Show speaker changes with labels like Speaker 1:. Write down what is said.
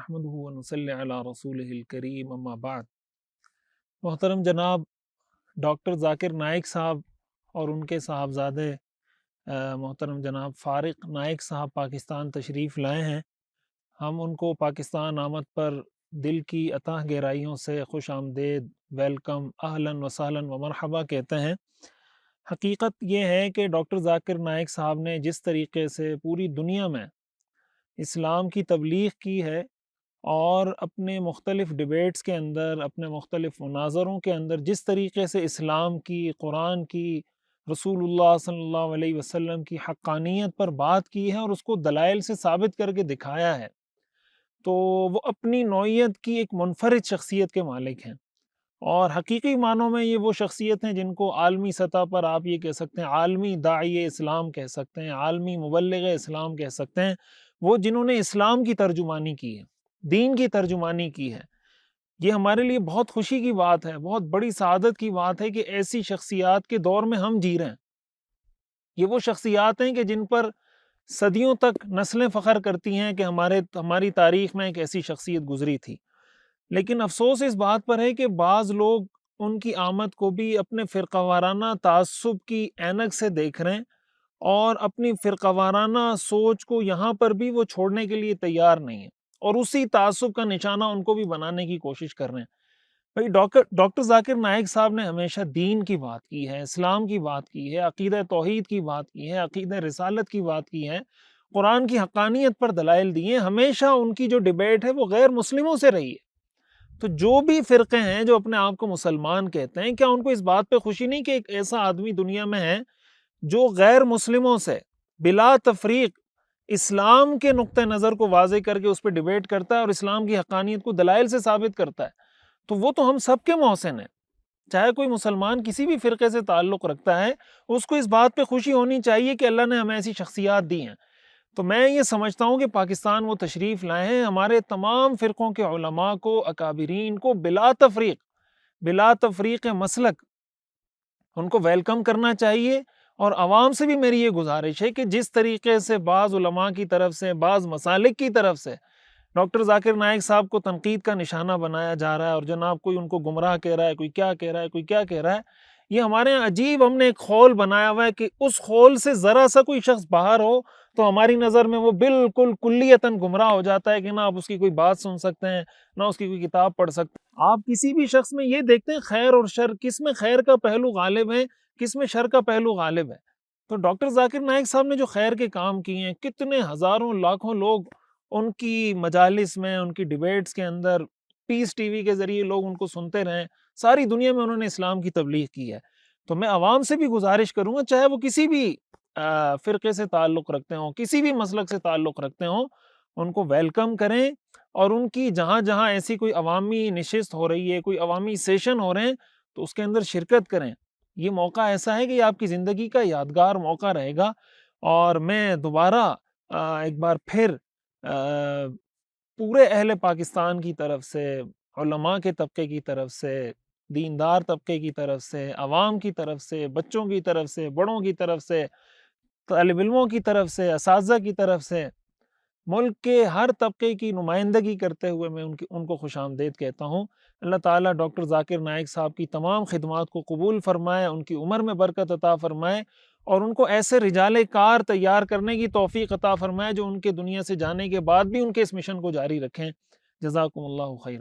Speaker 1: نحمدہ ونصلی علی رسولہ الکریم اما بعد۔ محترم جناب ڈاکٹر ذاکر نائک صاحب اور ان کے صاحبزادے محترم جناب فارق نائک صاحب پاکستان تشریف لائے ہیں۔ ہم ان کو پاکستان آمد پر دل کی اتاہ گہرائیوں سے خوش آمدید، ویلکم، اہلاً و سہلاً و مرحبا کہتے ہیں۔ حقیقت یہ ہے کہ ڈاکٹر ذاکر نائک صاحب نے جس طریقے سے پوری دنیا میں اسلام کی تبلیغ کی ہے اور اپنے مختلف ڈیبیٹس کے اندر، اپنے مختلف مناظروں کے اندر جس طریقے سے اسلام کی، قرآن کی، رسول اللہ صلی اللہ علیہ وسلم کی حقانیت پر بات کی ہے اور اس کو دلائل سے ثابت کر کے دکھایا ہے، تو وہ اپنی نوعیت کی ایک منفرد شخصیت کے مالک ہیں، اور حقیقی معنوں میں یہ وہ شخصیت ہیں جن کو عالمی سطح پر آپ یہ کہہ سکتے ہیں عالمی داعی اسلام کہہ سکتے ہیں، عالمی مبلغ اسلام کہہ سکتے ہیں، وہ جنہوں نے اسلام کی ترجمانی کی ہے، دین کی ترجمانی کی ہے۔ یہ ہمارے لیے بہت خوشی کی بات ہے، بہت بڑی سعادت کی بات ہے کہ ایسی شخصیات کے دور میں ہم جی رہے ہیں۔ یہ وہ شخصیات ہیں کہ جن پر صدیوں تک نسلیں فخر کرتی ہیں کہ ہماری تاریخ میں ایک ایسی شخصیت گزری تھی، لیکن افسوس اس بات پر ہے کہ بعض لوگ ان کی آمد کو بھی اپنے فرقہ وارانہ تعصب کی اینک سے دیکھ رہے ہیں اور اپنی فرقہ وارانہ سوچ کو یہاں پر بھی وہ چھوڑنے کے لیے تیار نہیں ہیں، اور اسی تعصب کا نشانہ ان کو بھی بنانے کی کوشش کر رہے ہیں۔ بھائی ڈاکٹر ذاکر نائک صاحب نے ہمیشہ دین کی بات کی ہے، اسلام کی بات کی ہے، عقیدہ توحید کی بات کی ہے، عقیدہ رسالت کی بات کی ہے، قرآن کی حقانیت پر دلائل دی ہیں۔ ہمیشہ ان کی جو ڈیبیٹ ہے وہ غیر مسلموں سے رہی ہے۔ تو جو بھی فرقے ہیں جو اپنے آپ کو مسلمان کہتے ہیں، کیا ان کو اس بات پہ خوشی نہیں کہ ایک ایسا آدمی دنیا میں ہے جو غیر مسلموں سے بلا تفریق اسلام کے نقطہ نظر کو واضح کر کے اس پہ ڈیبیٹ کرتا ہے اور اسلام کی حقانیت کو دلائل سے ثابت کرتا ہے؟ تو وہ تو ہم سب کے محسن ہیں، چاہے کوئی مسلمان کسی بھی فرقے سے تعلق رکھتا ہے، اس کو اس بات پہ خوشی ہونی چاہیے کہ اللہ نے ہمیں ایسی شخصیات دی ہیں۔ تو میں یہ سمجھتا ہوں کہ پاکستان وہ تشریف لائے ہیں، ہمارے تمام فرقوں کے علماء کو، اکابرین کو بلا تفریق مسلک ان کو ویلکم کرنا چاہیے، اور عوام سے بھی میری یہ گزارش ہے کہ جس طریقے سے بعض علماء کی طرف سے، بعض مسالک کی طرف سے ڈاکٹر ذاکر نائک صاحب کو تنقید کا نشانہ بنایا جا رہا ہے، اور جناب کوئی ان کو گمراہ کہہ رہا ہے، کوئی کیا کہہ رہا ہے، کوئی کیا کہہ رہا ہے، یہ ہمارے یہاں عجیب ہم نے ایک خول بنایا ہوا ہے کہ اس خول سے ذرا سا کوئی شخص باہر ہو تو ہماری نظر میں وہ بالکل کلیتاً گمراہ ہو جاتا ہے کہ نہ آپ اس کی کوئی بات سن سکتے ہیں، نہ اس کی کوئی کتاب پڑھ سکتے ہیں۔ آپ کسی بھی شخص میں یہ دیکھتے ہیں خیر اور شر، کس میں خیر کا پہلو غالب ہے، کس میں شر کا پہلو غالب ہے۔ تو ڈاکٹر ذاکر نائک صاحب نے جو خیر کے کام کیے ہیں، کتنے ہزاروں لاکھوں لوگ ان کی مجالس میں، ان کی ڈیبیٹس کے اندر، پیس ٹی وی کے ذریعے لوگ ان کو سنتے رہیں، ساری دنیا میں انہوں نے اسلام کی تبلیغ کی ہے۔ تو میں عوام سے بھی گزارش کروں گا، چاہے وہ کسی بھی فرقے سے تعلق رکھتے ہوں، کسی بھی مسلک سے تعلق رکھتے ہوں، ان کو ویلکم کریں، اور ان کی جہاں جہاں ایسی کوئی عوامی نشست ہو رہی ہے، کوئی عوامی سیشن ہو رہے ہیں، تو اس کے اندر شرکت کریں۔ یہ موقع ایسا ہے کہ یہ آپ کی زندگی کا یادگار موقع رہے گا، اور میں دوبارہ ایک بار پھر پورے اہل پاکستان کی طرف سے، علماء کے طبقے کی طرف سے، دیندار طبقے کی طرف سے، عوام کی طرف سے، بچوں کی طرف سے، بڑوں کی طرف سے، طالب علموں کی طرف سے، اساتذہ کی طرف سے، ملک کے ہر طبقے کی نمائندگی کرتے ہوئے میں ان کو خوش آمدید کہتا ہوں۔ اللہ تعالیٰ ڈاکٹر ذاکر نائک صاحب کی تمام خدمات کو قبول فرمائے، ان کی عمر میں برکت عطا فرمائے، اور ان کو ایسے رجال کار تیار کرنے کی توفیق عطا فرمائے جو ان کے دنیا سے جانے کے بعد بھی ان کے اس مشن کو جاری رکھیں۔ جزاکم اللہ خیر۔